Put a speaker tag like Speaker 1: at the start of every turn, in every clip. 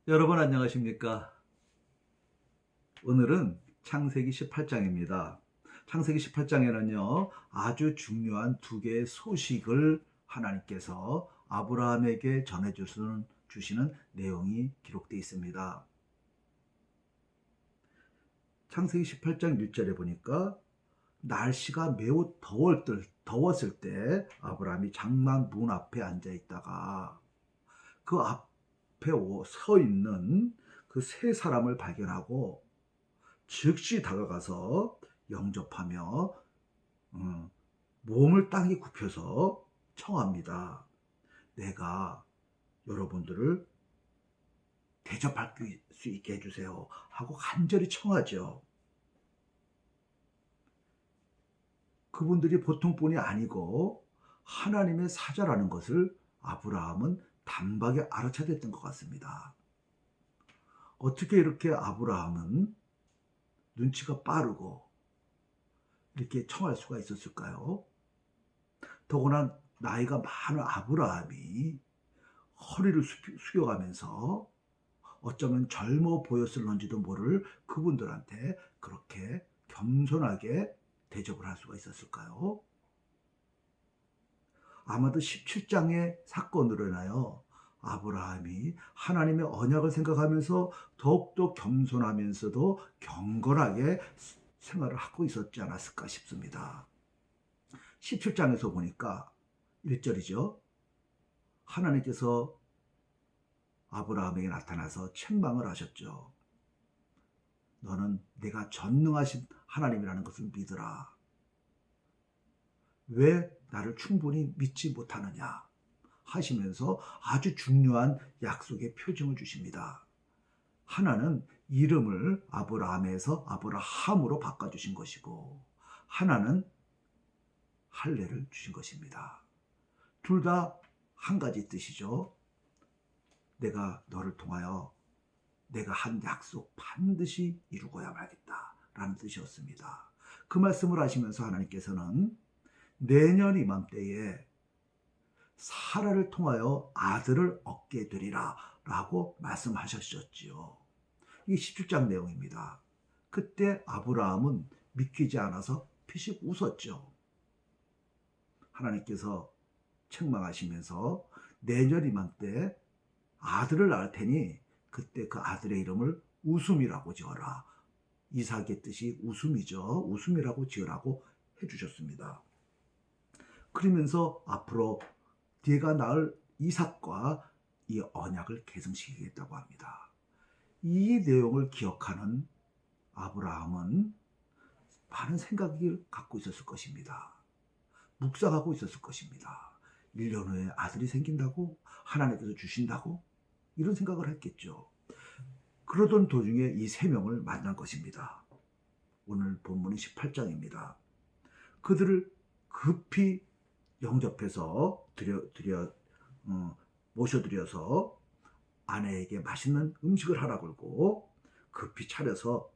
Speaker 1: 여러분 안녕하십니까? 오늘은 창세기 18장입니다. 창세기 18장에는요, 아주 중요한 두 개의 소식을 하나님께서 아브라함에게 주시는 내용이 기록되어 있습니다. 창세기 18장 1절에 보니까 날씨가 매우 더웠을 때 아브라함이 장막 문 앞에 앉아 있다가 그 앞에 서 있는 그 세 사람을 발견하고 즉시 다가가서 영접하며 몸을 땅에 굽혀서 청합니다. 내가 여러분들을 대접할 수 있게 해주세요 하고 간절히 청하죠. 그분들이 보통 분이 아니고 하나님의 사자라는 것을 아브라함은 단박에 알아차렸던 것 같습니다. 어떻게 이렇게 아브라함은 눈치가 빠르고 이렇게 청할 수가 있었을까요? 더구나 나이가 많은 아브라함이 허리를 숙여가면서 어쩌면 젊어 보였을런지도 모를 그분들한테 그렇게 겸손하게 대접을 할 수가 있었을까요? 아마도 17장의 사건으로 인하여 아브라함이 하나님의 언약을 생각하면서 더욱더 겸손하면서도 경건하게 생활을 하고 있었지 않았을까 싶습니다. 17장에서 보니까 1절이죠. 하나님께서 아브라함에게 나타나서 책망을 하셨죠. 너는 내가 전능하신 하나님이라는 것을 믿으라. 왜 나를 충분히 믿지 못하느냐 하시면서 아주 중요한 약속의 표징을 주십니다. 하나는 이름을 아브라함에서 아브라함으로 바꿔주신 것이고 하나는 할례를 주신 것입니다. 둘 다 한 가지 뜻이죠. 내가 너를 통하여 내가 한 약속 반드시 이루고야 말겠다 라는 뜻이었습니다. 그 말씀을 하시면서 하나님께서는 내년 이맘때에 사라를 통하여 아들을 얻게 되리라 라고 말씀하셨지요. 이게 17장 내용입니다. 그때 아브라함은 믿기지 않아서 피식 웃었죠. 하나님께서 책망하시면서 내년 이맘때 아들을 낳을 테니 그때 그 아들의 이름을 웃음이라고 지어라. 이삭의 뜻이 웃음이죠. 웃음이라고 지으라고 해주셨습니다. 그러면서 앞으로 네가 낳을 이삭과 이 언약을 계승시키겠다고 합니다. 이 내용을 기억하는 아브라함은 많은 생각을 갖고 있었을 것입니다. 묵상하고 있었을 것입니다. 1년 후에 아들이 생긴다고? 하나님께서 주신다고? 이런 생각을 했겠죠. 그러던 도중에 이 세 명을 만난 것입니다. 오늘 본문은 18장입니다. 그들을 급히 영접해서 모셔드려서 아내에게 맛있는 음식을 하라고 그러고 급히 차려서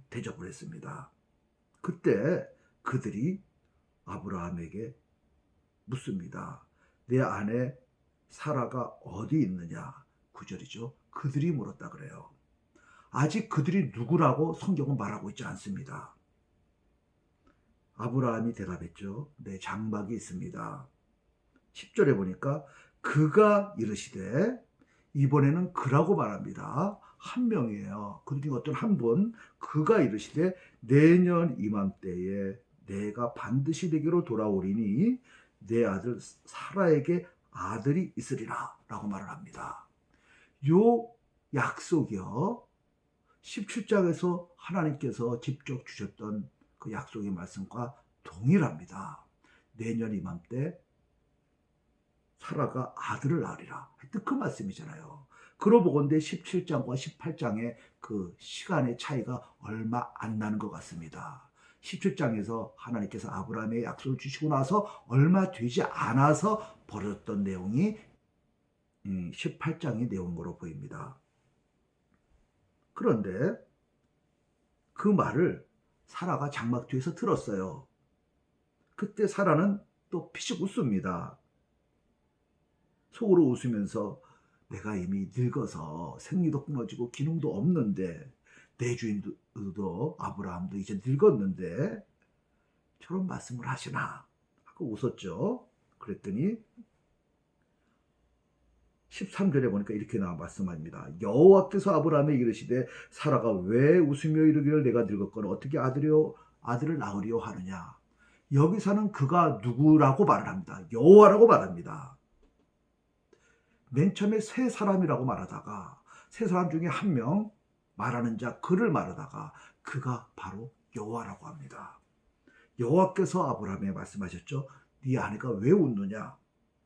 Speaker 1: 대접을 했습니다. 그때 그들이 아브라함에게 묻습니다. 내 아내 사라가 어디 있느냐? 9절이죠. 그들이 물었다 그래요. 아직 그들이 누구라고 성경은 말하고 있지 않습니다. 아브라함이 대답했죠. 내 장막이 있습니다. 10절에 보니까 그가 이르시되, 이번에는 그라고 말합니다. 한 명이에요. 그 중에 어떤 한 분, 그가 이르시되 내년 이맘때에 내가 반드시 내게로 돌아오리니 내 아들 사라에게 아들이 있으리라 라고 말을 합니다. 요 약속이요, 17장에서 하나님께서 직접 주셨던 그 약속의 말씀과 동일합니다. 내년 이맘때 사라가 아들을 낳으리라 했던 그 말씀이잖아요. 그러고 보건대 17장과 18장의 그 시간의 차이가 얼마 안 나는 것 같습니다. 17장에서 하나님께서 아브라함의 약속을 주시고 나서 얼마 되지 않아서 벌어졌던 내용이 18장의 내용으로 보입니다. 그런데 그 말을 사라가 장막 뒤에서 들었어요. 그때 사라는 또 피식 웃습니다. 속으로 웃으면서 내가 이미 늙어서 생리도 끊어지고 기능도 없는데 내 주인도 아브라함도 이제 늙었는데 저런 말씀을 하시나 하고 웃었죠. 그랬더니 13절에 보니까 이렇게 나와 말씀합니다. 여호와께서 아브라함에 이르시되 사라가 왜 웃으며 이르기를 내가 늙었거늘 어떻게 아들을 낳으리요 하느냐. 여기서는 그가 누구라고 말을 합니다. 여호와라고 말합니다. 맨 처음에 세 사람이라고 말하다가 세 사람 중에 한 명 말하는 자 그를 말하다가 그가 바로 여호와라고 합니다. 여호와께서 아브라함에 말씀하셨죠. 네 아내가 왜 웃느냐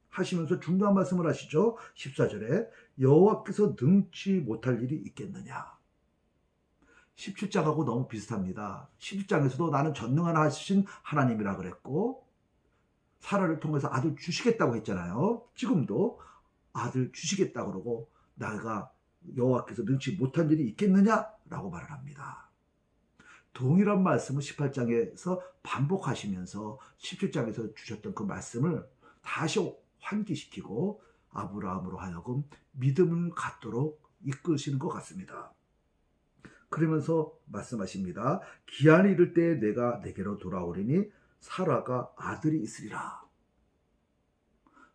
Speaker 1: 하시면서 중요한 말씀을 하시죠. 14절에 여호와께서 능치 못할 일이 있겠느냐. 17장하고 너무 비슷합니다. 17장에서도 나는 전능한 하신 하나님이라 그랬고 사라를 통해서 아들 주시겠다고 했잖아요. 지금도 아들 주시겠다고 그러고 내가 여호와께서 능치 못한 일이 있겠느냐라고 말을 합니다. 동일한 말씀을 18장에서 반복하시면서 17장에서 주셨던 그 말씀을 다시 환기시키고 아브라함으로 하여금 믿음을 갖도록 이끄시는 것 같습니다. 그러면서 말씀하십니다. 기한이 이를 때 내가 내게로 돌아오리니 사라가 아들이 있으리라.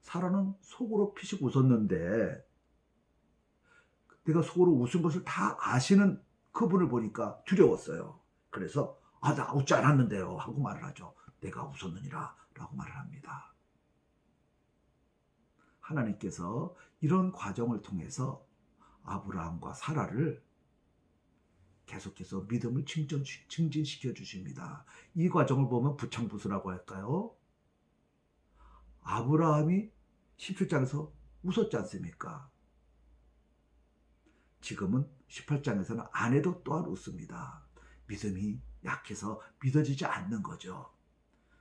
Speaker 1: 사라는 속으로 피식 웃었는데 내가 속으로 웃은 것을 다 아시는 그분을 보니까 두려웠어요. 그래서 나 웃지 않았는데요 하고 말을 하죠. 내가 웃었느니라 라고 말을 합니다. 하나님께서 이런 과정을 통해서 아브라함과 사라를 계속해서 믿음을 증진시켜 주십니다. 이 과정을 보면 부창부수라고 할까요? 아브라함이 17장에서 웃었지 않습니까? 지금은 18장에서는 아내도 또한 웃습니다. 믿음이 약해서 믿어지지 않는 거죠.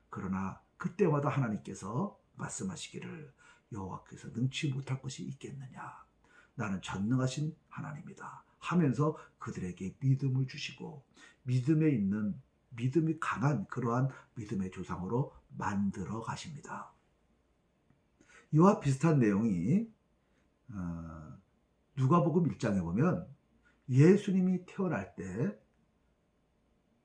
Speaker 1: 그러나 그때마다 하나님께서 말씀하시기를 여호와께서 능치 못할 것이 있겠느냐. 나는 전능하신 하나님이다 하면서 그들에게 믿음을 주시고 믿음이 강한 그러한 믿음의 조상으로 만들어 가십니다. 이와 비슷한 내용이 누가복음 1장에 보면 예수님이 태어날 때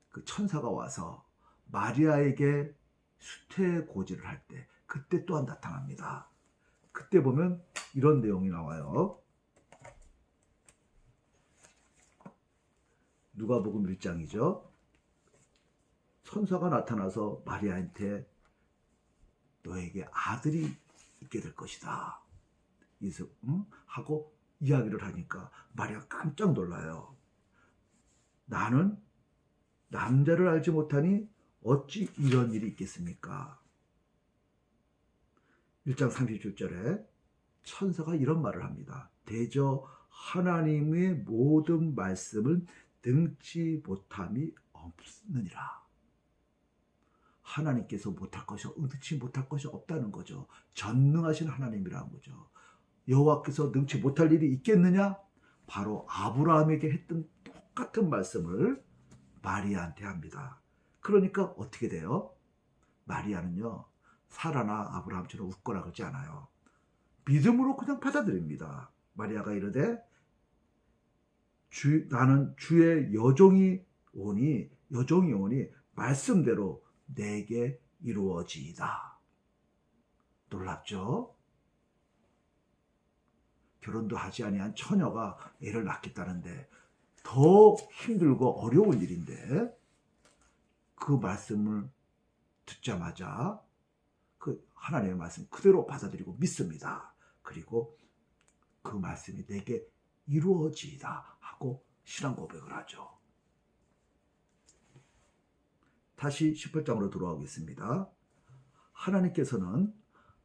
Speaker 1: 그 천사가 와서 마리아에게 수태고지를 할 때 그때 또한 나타납니다. 그때 보면 이런 내용이 나와요. 누가복음 1장이죠. 천사가 나타나서 마리아한테 너에게 아들이 있게 될 것이다. 하고 이야기를 하니까 마리아가 깜짝 놀라요. 나는 남자를 알지 못하니 어찌 이런 일이 있겠습니까? 1장 37절에 천사가 이런 말을 합니다. 대저 하나님의 모든 말씀은 능치 못함이 없느니라. 하나님께서 능치 못할 것이 없다는 거죠. 전능하신 하나님이라는 거죠. 여호와께서 능치 못할 일이 있겠느냐? 바로 아브라함에게 했던 똑같은 말씀을 마리아한테 합니다. 그러니까 어떻게 돼요? 마리아는요, 사라나 아브라함처럼 웃거나 그러지 않아요. 믿음으로 그냥 받아들입니다. 마리아가 이르되 나는 주의 여종이 오니 말씀대로 내게 이루어지이다. 놀랍죠? 결혼도 하지 아니한 처녀가 애를 낳겠다는데 더 힘들고 어려운 일인데 그 말씀을 듣자마자 그 하나님의 말씀 그대로 받아들이고 믿습니다. 그리고 그 말씀이 내게 이루어지이다 하고 신앙 고백을 하죠. 다시 18장으로 돌아오겠습니다. 하나님께서는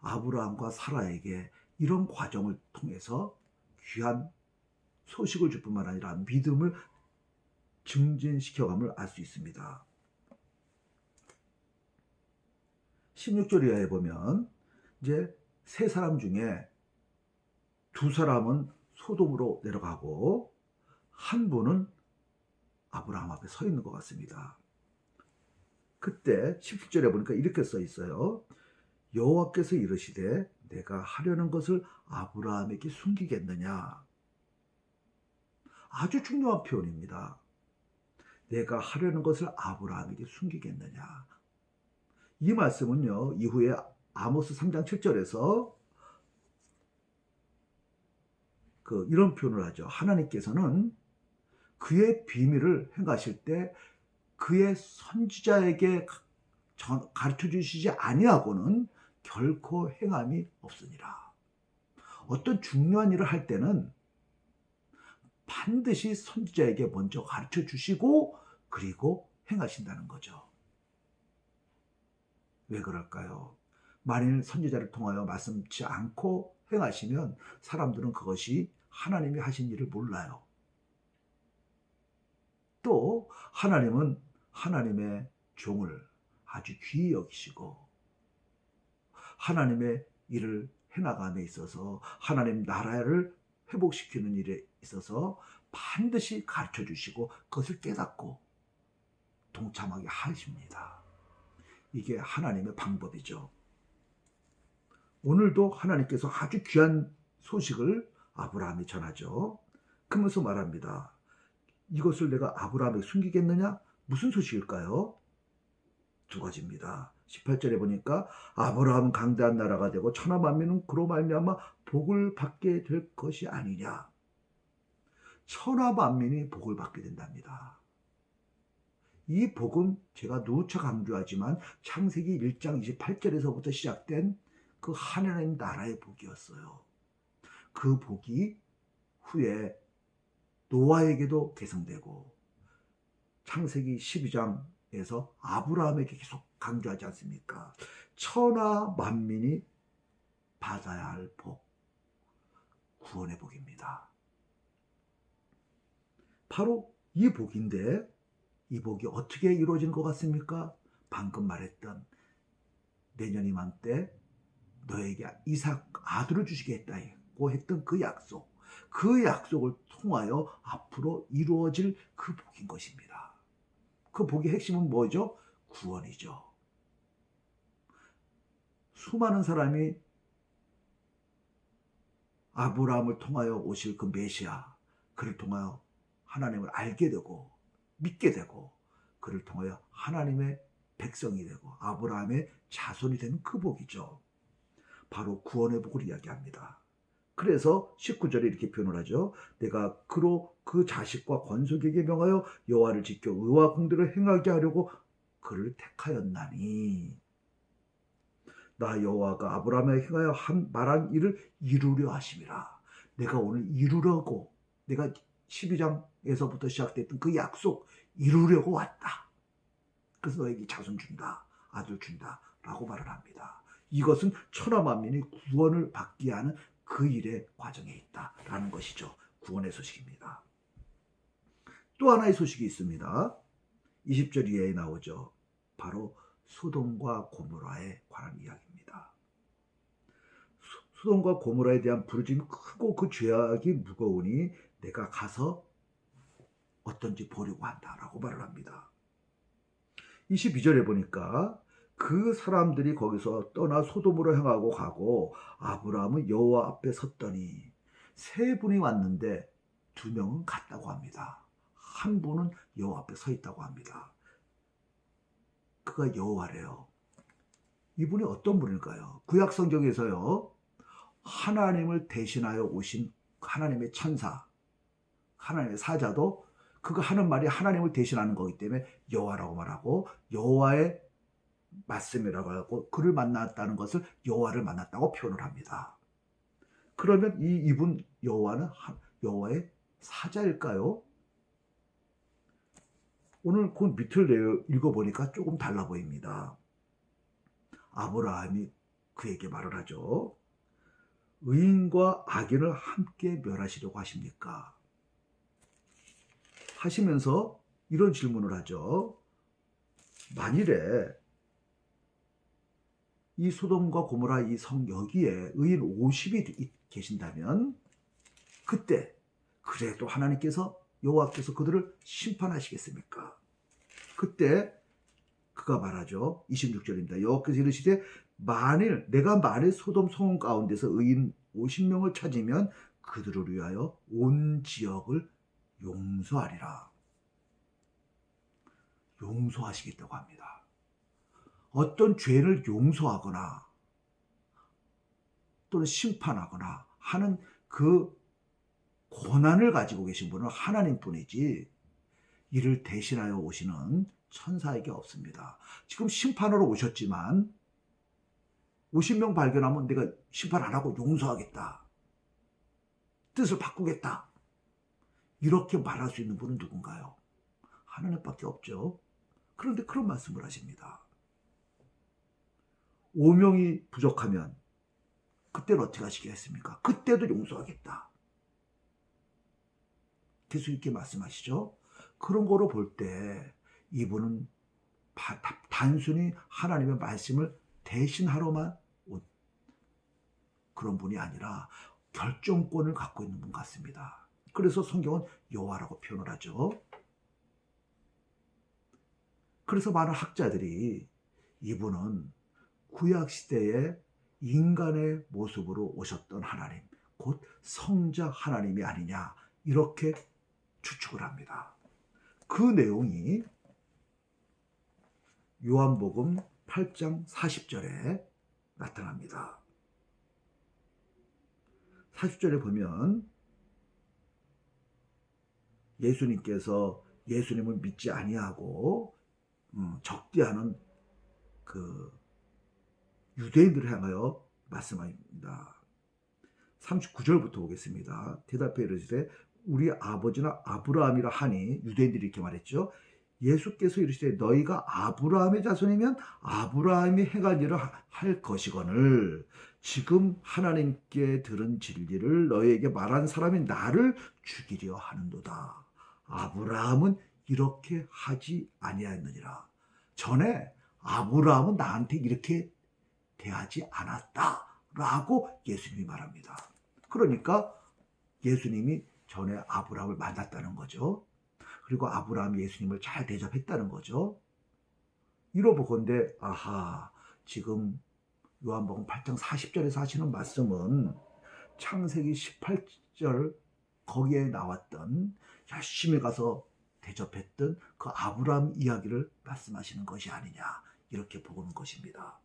Speaker 1: 아브라함과 사라에게 이런 과정을 통해서 귀한 소식을 줄 뿐만 아니라 믿음을 증진시켜감을 알 수 있습니다. 16절 이하에 보면 이제 세 사람 중에 두 사람은 소돔으로 내려가고 한 분은 아브라함 앞에 서 있는 것 같습니다. 그때 17절에 보니까 이렇게 써 있어요. 여호와께서 이르시되 내가 하려는 것을 아브라함에게 숨기겠느냐. 아주 중요한 표현입니다. 내가 하려는 것을 아브라함에게 숨기겠느냐. 이 말씀은요, 이후에 아모스 3장 7절에서 이런 표현을 하죠. 하나님께서는 그의 비밀을 행하실 때 그의 선지자에게 가르쳐 주시지 아니하고는 결코 행함이 없으니라. 어떤 중요한 일을 할 때는 반드시 선지자에게 먼저 가르쳐 주시고 그리고 행하신다는 거죠. 왜 그럴까요? 만일 선지자를 통하여 말씀치 않고 행하시면 사람들은 그것이 하나님이 하신 일을 몰라요. 또 하나님은 하나님의 종을 아주 귀히 여기시고 하나님의 일을 해나감에 있어서 하나님 나라를 회복시키는 일에 있어서 반드시 가르쳐 주시고 그것을 깨닫고 동참하게 하십니다. 이게 하나님의 방법이죠. 오늘도 하나님께서 아주 귀한 소식을 아브라함이 전하죠. 그러면서 말합니다. 이것을 내가 아브라함에게 숨기겠느냐? 무슨 소식일까요? 두 가지입니다. 18절에 보니까 아브라함은 강대한 나라가 되고 천하 만민은 그로 말미암아 복을 받게 될 것이 아니냐. 천하 만민이 복을 받게 된답니다. 이 복은 제가 누차 강조하지만 창세기 1장 28절에서부터 시작된 그 하나님 나라의 복이었어요. 그 복이 후에 노아에게도 계승되고 창세기 12장에서 아브라함에게 계속 강조하지 않습니까? 천하 만민이 받아야 할 복, 구원의 복입니다. 바로 이 복인데 이 복이 어떻게 이루어지는 것 같습니까? 방금 말했던 내년 이맘때 너에게 이삭 아들을 주시겠다고 했던 그 약속을 통하여 앞으로 이루어질 그 복인 것입니다. 그 복의 핵심은 뭐죠? 구원이죠. 수많은 사람이 아브라함을 통하여 오실 그 메시아, 그를 통하여 하나님을 알게 되고 믿게 되고 그를 통하여 하나님의 백성이 되고 아브라함의 자손이 되는 그 복이죠. 바로 구원의 복을 이야기합니다. 그래서 19절에 이렇게 표현을 하죠. 내가 그로 그 자식과 권속에게 명하여 여호와를 지켜 의와 공대를 행하게 하려고 그를 택하였나니 나 여호와가 아브라함에게 행하여 말한 일을 이루려 하심이라. 내가 오늘 이루려고 내가 12장에서부터 시작됐던 그 약속 이루려고 왔다. 그래서 너에게 자손 준다. 아들 준다. 라고 말을 합니다. 이것은 천하 만민이 구원을 받게 하는 그 일의 과정에 있다라는 것이죠. 구원의 소식입니다. 또 하나의 소식이 있습니다. 20절 이하에 나오죠. 바로 소돔과 고모라에 관한 이야기입니다. 소돔과 고모라에 대한 부르짐이 크고 그 죄악이 무거우니 내가 가서 어떤지 보려고 한다라고 말을 합니다. 22절에 보니까 그 사람들이 거기서 떠나 소돔으로 향하고 가고 아브라함은 여호와 앞에 섰더니 세 분이 왔는데 두 명은 갔다고 합니다. 한 분은 여호와 앞에 서 있다고 합니다. 그가 여호와래요. 이분이 어떤 분일까요? 구약 성경에서요. 하나님을 대신하여 오신 하나님의 천사, 하나님의 사자도 그가 하는 말이 하나님을 대신하는 거기 때문에 여호와라고 말하고 여호와의 말씀이라고 하고 그를 만났다는 것을 여호와를 만났다고 표현을 합니다. 그러면 이분 여호와는 여호와의 사자일까요? 오늘 그 밑을 읽어보니까 조금 달라 보입니다. 아브라함이 그에게 말을 하죠. 의인과 악인을 함께 멸하시려고 하십니까? 하시면서 이런 질문을 하죠. 만일에 이 소돔과 고모라 이 성 여기에 의인 50이 계신다면 그때 그래도 하나님께서 여호와께서 그들을 심판하시겠습니까? 그때 그가 말하죠. 26절입니다. 여호와께서 이르시되 내가 만일 소돔 성읍 가운데서 의인 50명을 찾으면 그들을 위하여 온 지역을 용서하리라. 용서하시겠다고 합니다. 어떤 죄를 용서하거나 또는 심판하거나 하는 그 고난을 가지고 계신 분은 하나님뿐이지 이를 대신하여 오시는 천사에게 없습니다. 지금 심판으로 오셨지만 50명 발견하면 내가 심판 안 하고 용서하겠다. 뜻을 바꾸겠다. 이렇게 말할 수 있는 분은 누군가요? 하나님밖에 없죠. 그런데 그런 말씀을 하십니다. 5명이 부족하면 그때는 어떻게 하시겠습니까? 그때도 용서하겠다. 계속 이렇게 말씀하시죠. 그런 거로 볼 때 이분은 단순히 하나님의 말씀을 대신하러만 온 그런 분이 아니라 결정권을 갖고 있는 분 같습니다. 그래서 성경은 여호와라고 표현을 하죠. 그래서 많은 학자들이 이분은 구약시대에 인간의 모습으로 오셨던 하나님, 곧 성자 하나님이 아니냐 이렇게 추측을 합니다. 그 내용이 요한복음 8장 40절에 나타납니다. 40절에 보면 예수님께서 예수님을 믿지 아니하고 적대하는 그 유대인들을 향하여 말씀합니다. 39절부터 보겠습니다. 대답해 이르시되 우리 아버지나 아브라함이라 하니 유대인들이 이렇게 말했죠. 예수께서 이르시되 너희가 아브라함의 자손이면 아브라함이 행한 일을 할 것이거늘 지금 하나님께 들은 진리를 너희에게 말한 사람이 나를 죽이려 하는도다. 아브라함은 이렇게 하지 아니하였느니라. 전에 아브라함은 나한테 이렇게 대하지 않았다라고 예수님이 말합니다. 그러니까 예수님이 전에 아브라함을 만났다는 거죠. 그리고 아브라함이 예수님을 잘 대접했다는 거죠. 이러보건대 아하, 지금 요한복음 8장 40절에서 하시는 말씀은 창세기 18절 거기에 나왔던 열심히 가서 대접했던 그 아브라함 이야기를 말씀하시는 것이 아니냐 이렇게 보는 것입니다.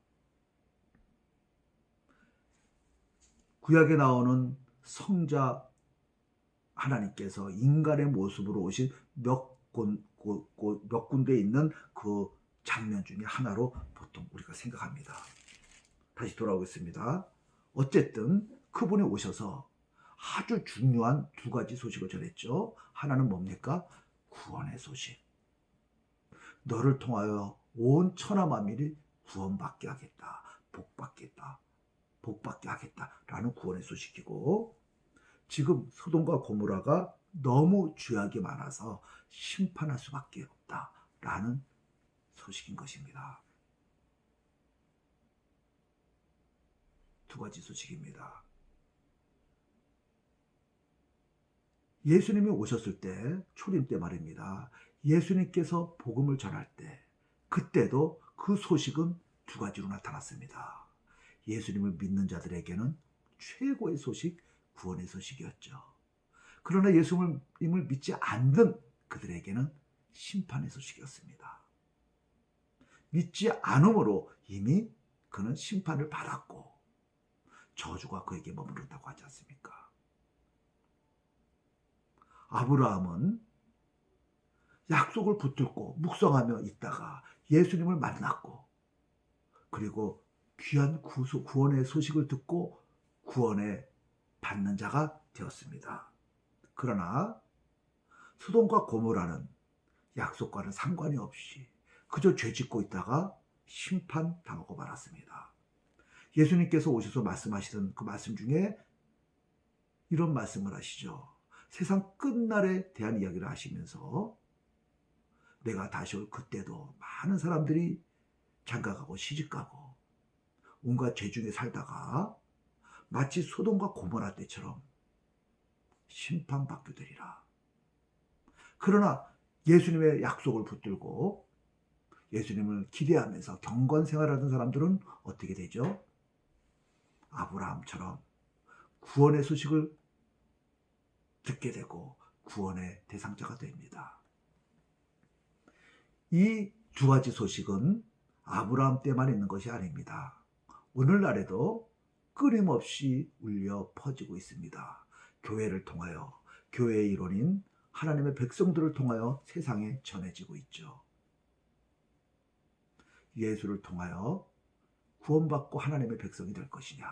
Speaker 1: 구약에 나오는 성자 하나님께서 인간의 모습으로 오신 몇 군데 있는 그 장면 중에 하나로 보통 우리가 생각합니다. 다시 돌아오겠습니다. 어쨌든 그분이 오셔서 아주 중요한 두 가지 소식을 전했죠. 하나는 뭡니까? 구원의 소식. 너를 통하여 온 천하 만민이 구원받게 하겠다. 복받게 하겠다라는 구원의 소식이고, 지금 소돔과 고모라가 너무 죄악이 많아서 심판할 수밖에 없다라는 소식인 것입니다. 두 가지 소식입니다. 예수님이 오셨을 때, 초림 때 말입니다. 예수님께서 복음을 전할 때, 그때도 그 소식은 두 가지로 나타났습니다. 예수님을 믿는 자들에게는 최고의 소식, 구원의 소식이었죠. 그러나 예수님을 믿지 않는 그들에게는 심판의 소식이었습니다. 믿지 않음으로 이미 그는 심판을 받았고 저주가 그에게 머무른다고 하지 않습니까? 아브라함은 약속을 붙들고 묵성하며 있다가 예수님을 만났고, 그리고 귀한 구원의 소식을 듣고 구원에 받는 자가 되었습니다. 그러나 소돔과 고모라는 약속과는 상관이 없이 그저 죄짓고 있다가 심판당하고 말았습니다. 예수님께서 오셔서 말씀하시던 그 말씀 중에 이런 말씀을 하시죠. 세상 끝날에 대한 이야기를 하시면서 내가 다시 올 그때도 많은 사람들이 장가가고 시집가고 온갖 죄 중에 살다가 마치 소돔과 고모라 때처럼 심판받게 되리라. 그러나 예수님의 약속을 붙들고 예수님을 기대하면서 경건 생활하던 사람들은 어떻게 되죠? 아브라함처럼 구원의 소식을 듣게 되고 구원의 대상자가 됩니다. 이 두 가지 소식은 아브라함 때만 있는 것이 아닙니다. 오늘날에도 끊임없이 울려 퍼지고 있습니다. 교회를 통하여, 교회의 일원인 하나님의 백성들을 통하여 세상에 전해지고 있죠. 예수를 통하여 구원받고 하나님의 백성이 될 것이냐,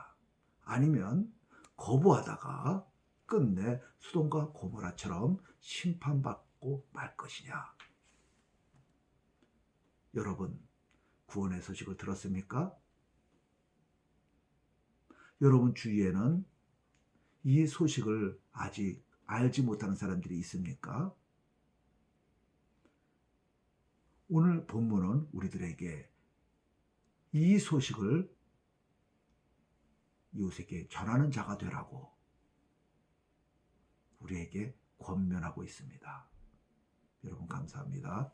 Speaker 1: 아니면 거부하다가 끝내 소돔과 고모라처럼 심판받고 말 것이냐. 여러분, 구원의 소식을 들었습니까? 여러분 주위에는 이 소식을 아직 알지 못하는 사람들이 있습니까? 오늘 본문은 우리들에게 이 소식을 이웃에게 전하는 자가 되라고 우리에게 권면하고 있습니다. 여러분 감사합니다.